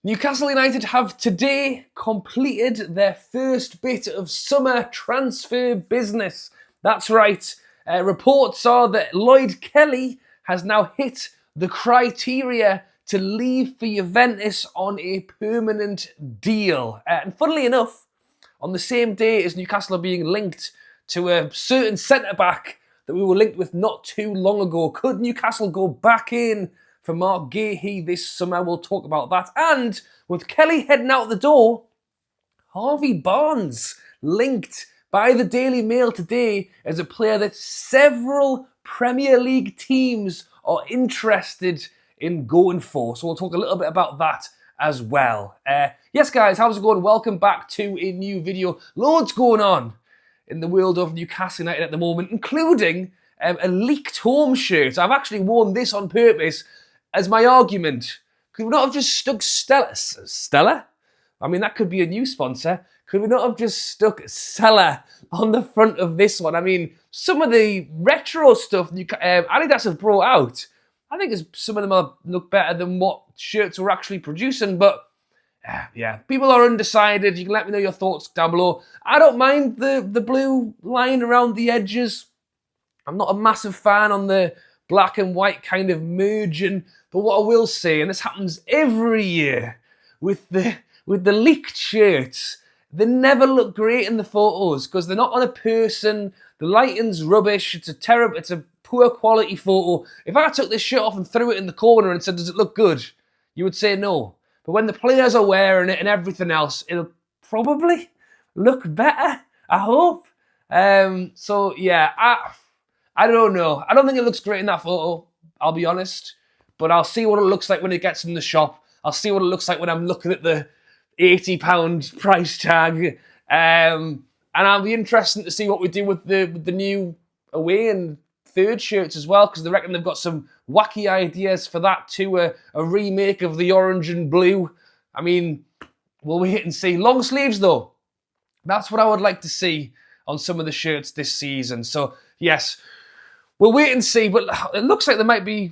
Newcastle United have today completed their first bit of summer transfer business. That's right. Reports are that Lloyd Kelly has now hit the criteria to leave for Juventus on a permanent deal. And funnily enough, on the same day as Newcastle are being linked to a certain centre-back that we were linked with not too long ago, could Newcastle go back in for Mark Gahey this summer? We'll talk about that. And with Kelly heading out the door, Harvey Barnes linked by the Daily Mail today as a player that several Premier League teams are interested in going for. So we'll talk a little bit about that as well. Yes, guys, how's it going? Welcome back to a new video. Loads going on in the world of Newcastle United at the moment, including a leaked home shirt. I've actually worn this on purpose as my argument. Could we not have just stuck Stella? I mean, that could be a new sponsor. Could we not have just stuck Stella on the front of this one? I mean, some of the retro stuff Adidas have brought out, I think some of them look better than what shirts we're actually producing. But yeah, people are undecided. You can let me know your thoughts down below. I don't mind the blue line around the edges. I'm not a massive fan on the black and white kind of merging. But what I will say, and this happens every year with the leaked shirts, they never look great in the photos because they're not on a person. The lighting's rubbish. It's a poor quality photo. If I took this shirt off and threw it in the corner and said, does it look good? You would say no. But when the players are wearing it and everything else, it'll probably look better, I hope. So yeah, I don't know. I don't think it looks great in that photo, I'll be honest. But I'll see what it looks like when it gets in the shop. I'll see what it looks like when I'm looking at the £80 price tag. And I'll be interested to see what we do with the new away and third shirts as well, because they reckon they've got some wacky ideas for that too, a remake of the orange and blue. I mean, we'll wait and see. Long sleeves though, that's what I would like to see on some of the shirts this season. So yes, we'll wait and see, but it looks like they might be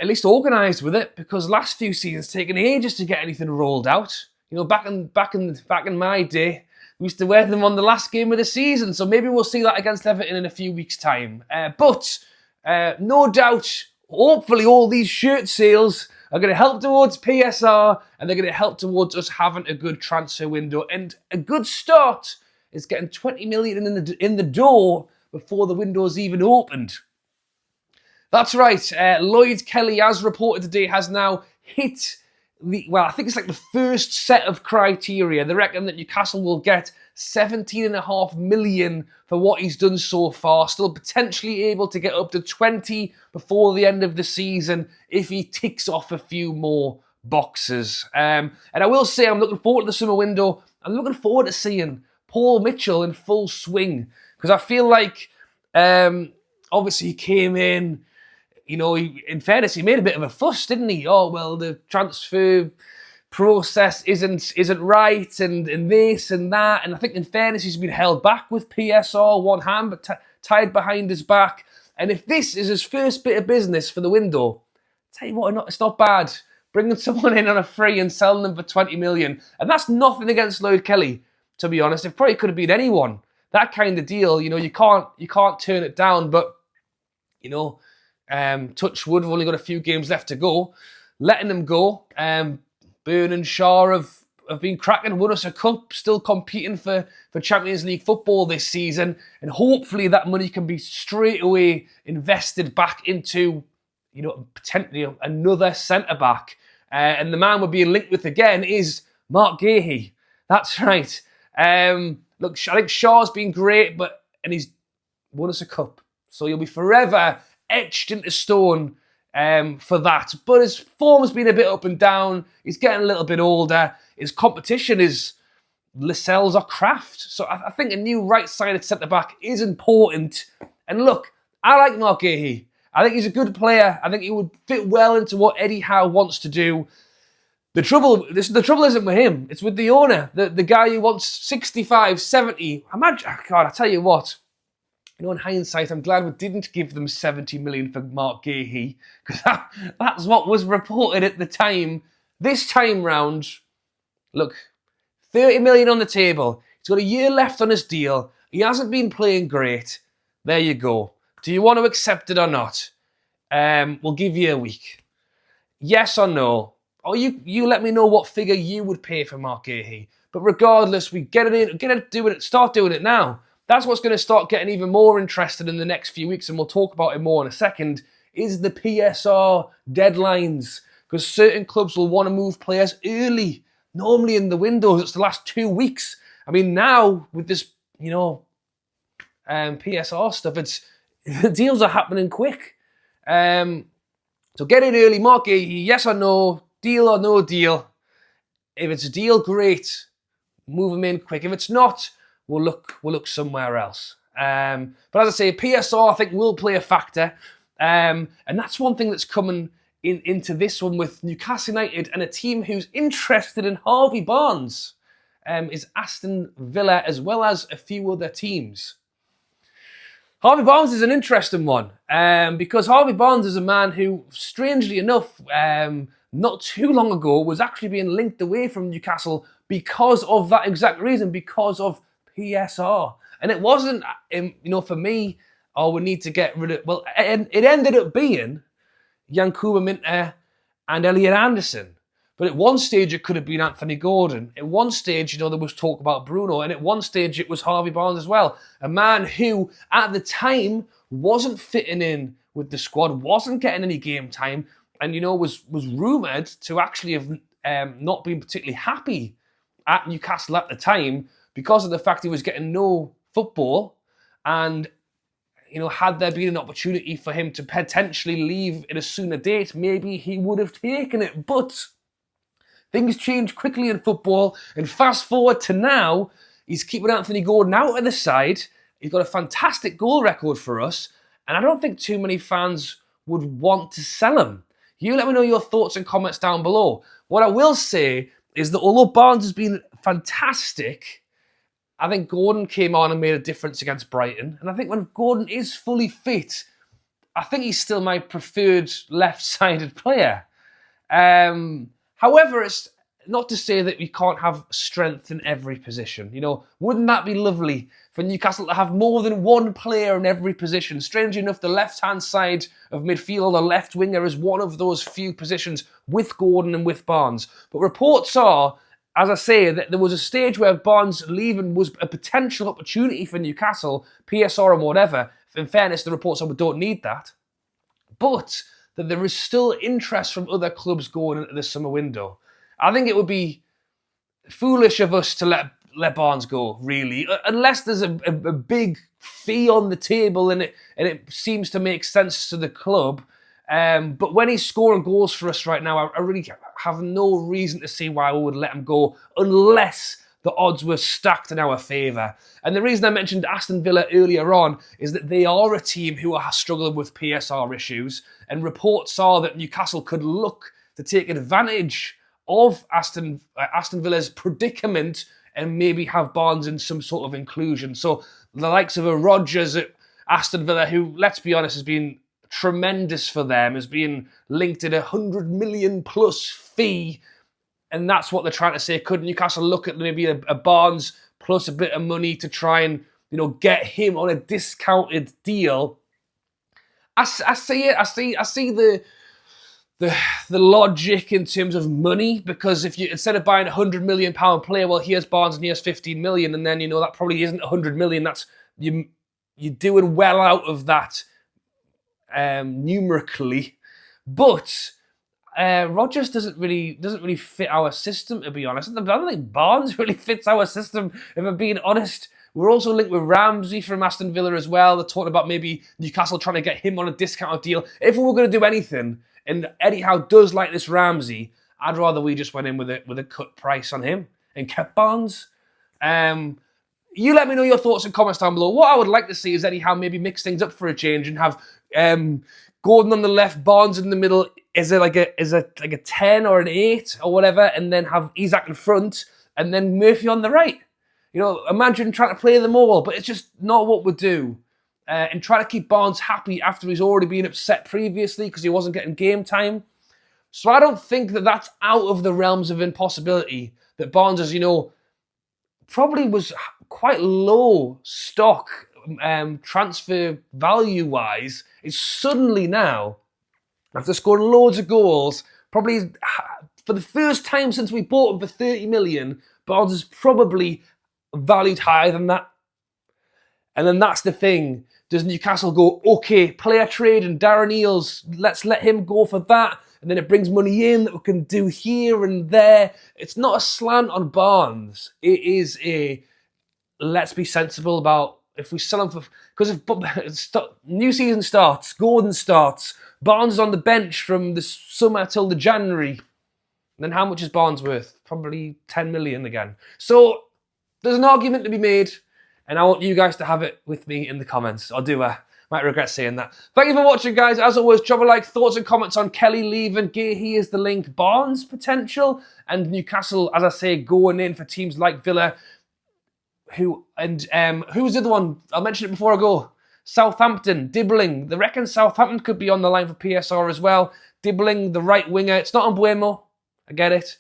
at least organised with it, because last few seasons taken ages to get anything rolled out. You know, back in my day, we used to wear them on the last game of the season, so maybe we'll see that against Everton in a few weeks' time. But no doubt, hopefully all these shirt sales are going to help towards PSR, and they're going to help towards us having a good transfer window. And a good start is getting 20 million in the door before the window's even opened. That's right, Lloyd Kelly, as reported today, has now hit I think it's like the first set of criteria. They reckon that Newcastle will get 17.5 million for what he's done so far, still potentially able to get up to 20 before the end of the season if he ticks off a few more boxes. And I will say I'm looking forward to the summer window. I'm looking forward to seeing Paul Mitchell in full swing, because I feel like obviously he came in, you know, in fairness, he made a bit of a fuss, didn't he? Oh, well, the transfer process isn't right, and this and that. And I think in fairness, he's been held back with PSR, one hand but tied behind his back. And if this is his first bit of business for the window, tell you what, it's not bad. Bringing someone in on a free and selling them for 20 million. And that's nothing against Lloyd Kelly, to be honest. It probably could have been anyone. That kind of deal, you know, you can't turn it down. But, you know, touch wood, we've only got a few games left to go. Letting them go. Burn and Shaw have been cracking, won us a cup, still competing for Champions League football this season. And hopefully that money can be straight away invested back into, you know, potentially another centre-back. And the man we're being linked with again is Mark Gahey. That's right. Look, I think Shaw's been great, and he's won us a cup. So you'll be forever etched into stone for that. But his form has been a bit up and down. He's getting a little bit older. His competition is Lascelles or Kraft. So I think a new right-sided centre-back is important. And look, I like Mark Gahey. I think he's a good player. I think he would fit well into what Eddie Howe wants to do. The trouble isn't with him. It's with the owner, the guy who wants 65, 70. Imagine, God, I tell you what. You know, in hindsight, I'm glad we didn't give them 70 million for Mark Gahey, because that's what was reported at the time. This time round, look, 30 million on the table. He's got a year left on his deal. He hasn't been playing great. There you go. Do you want to accept it or not? We'll give you a week. Yes or no? Or you let me know what figure you would pay for Mark Gahey. But regardless, we start doing it now. That's what's going to start getting even more interested in the next few weeks, and we'll talk about it more in a second, is the PSR deadlines. Because certain clubs will want to move players early. Normally in the windows, it's the last 2 weeks. I mean, now with this, PSR stuff, the deals are happening quick. So get in early, Mark Gahey, yes or no, deal or no deal. If it's a deal, great. Move him in quick. If it's not, we'll look somewhere else. But as I say, PSR I think will play a factor. And that's one thing that's coming into this one with Newcastle United, and a team who's interested in Harvey Barnes is Aston Villa, as well as a few other teams. Harvey Barnes is an interesting one because Harvey Barnes is a man who, strangely enough, not too long ago was actually being linked away from Newcastle because of that exact reason, because of PSR. And it wasn't, for me, we need to get rid of, well, it ended up being Yankuba Minteh and Elliot Anderson. But at one stage, it could have been Anthony Gordon. At one stage, there was talk about Bruno. And at one stage, it was Harvey Barnes as well. A man who, at the time, wasn't fitting in with the squad, wasn't getting any game time, and, was rumoured to actually have not been particularly happy at Newcastle at the time because of the fact he was getting no football. And, had there been an opportunity for him to potentially leave at a sooner date, maybe he would have taken it. But things change quickly in football, and fast forward to now, he's keeping Anthony Gordon out of the side. He's got a fantastic goal record for us, and I don't think too many fans would want to sell him. You let me know your thoughts and comments down below. What I will say is that although Barnes has been fantastic, I think Gordon came on and made a difference against Brighton. And I think when Gordon is fully fit, I think he's still my preferred left-sided player. However, it's not to say that we can't have strength in every position. Wouldn't that be lovely for Newcastle to have more than one player in every position? Strangely enough, the left-hand side of midfield, the left winger, is one of those few positions with Gordon and with Barnes. But reports are, as I say, that there was a stage where Barnes leaving was a potential opportunity for Newcastle, PSR and whatever. In fairness, the reports are we don't need that. But that there is still interest from other clubs going into the summer window. I think it would be foolish of us to let Barnes go, really, unless there's a big fee on the table and it seems to make sense to the club. But when he's scoring goals for us right now, I really have no reason to see why we would let him go unless the odds were stacked in our favour. And the reason I mentioned Aston Villa earlier on is that they are a team who are struggling with PSR issues, and reports are that Newcastle could look to take advantage of Aston Villa's predicament and maybe have Barnes in some sort of inclusion. So the likes of a Rodgers at Aston Villa, who, let's be honest, has been tremendous for them, has been linked at £100 million plus fee, and that's what they're trying to say. Could Newcastle look at maybe a Barnes plus a bit of money to try and get him on a discounted deal? I see it. I see the logic in terms of money, because if you, instead of buying £100 million player, well, here's Barnes and here's 15 million, and then that probably isn't 100 million. That's you're doing well out of that numerically, but Rodgers doesn't really fit our system, to be honest. I don't think Barnes really fits our system, if I'm being honest. We're also linked with Ramsey from Aston Villa as well. They're talking about maybe Newcastle trying to get him on a discounted deal. If we were going to do anything, and Eddie Howe does like this Ramsey, I'd rather we just went in with a cut price on him and kept Barnes. You let me know your thoughts and comments down below. What I would like to see is Eddie Howe maybe mix things up for a change and have Gordon on the left, Barnes in the middle, is it like a 10 or an 8 or whatever, and then have Isak in front and then Murphy on the right. Imagine trying to play them all, but it's just not what we do. And try to keep Barnes happy after he's already been upset previously because he wasn't getting game time. So I don't think that that's out of the realms of impossibility, that Barnes is, probably was quite low stock transfer value-wise, is suddenly now, after scoring loads of goals, probably for the first time since we bought him for 30 million, Barnes is probably valued higher than that. And then that's the thing. Does Newcastle go, okay, player trade and Darren Eales, let's let him go for that, and then it brings money in that we can do here and there. It's not a slant on Barnes. It is a, let's be sensible about if we sell him for, because if new season starts, Gordon starts, Barnes is on the bench from the summer till the January, then how much is Barnes worth? Probably 10 million again. So there's an argument to be made, and I want you guys to have it with me in the comments. Or do I? Might regret saying that. Thank you for watching, guys. As always, drop a like, thoughts and comments on Kelly leaving. Here's the link. Barnes potential, and Newcastle, as I say, going in for teams like Villa. Who was the other one? I'll mention it before I go. Southampton, Dibbling. They reckon Southampton could be on the line for PSR as well. Dibbling, the right winger. It's not Mbuemo, I get it,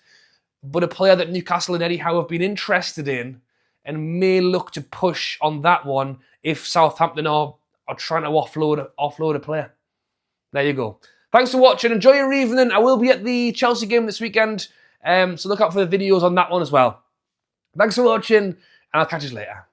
but a player that Newcastle and Eddie Howe have been interested in and may look to push on that one if Southampton are trying to offload a player. There you go. Thanks for watching. Enjoy your evening. I will be at the Chelsea game this weekend, so look out for the videos on that one as well. Thanks for watching, and I'll catch you later.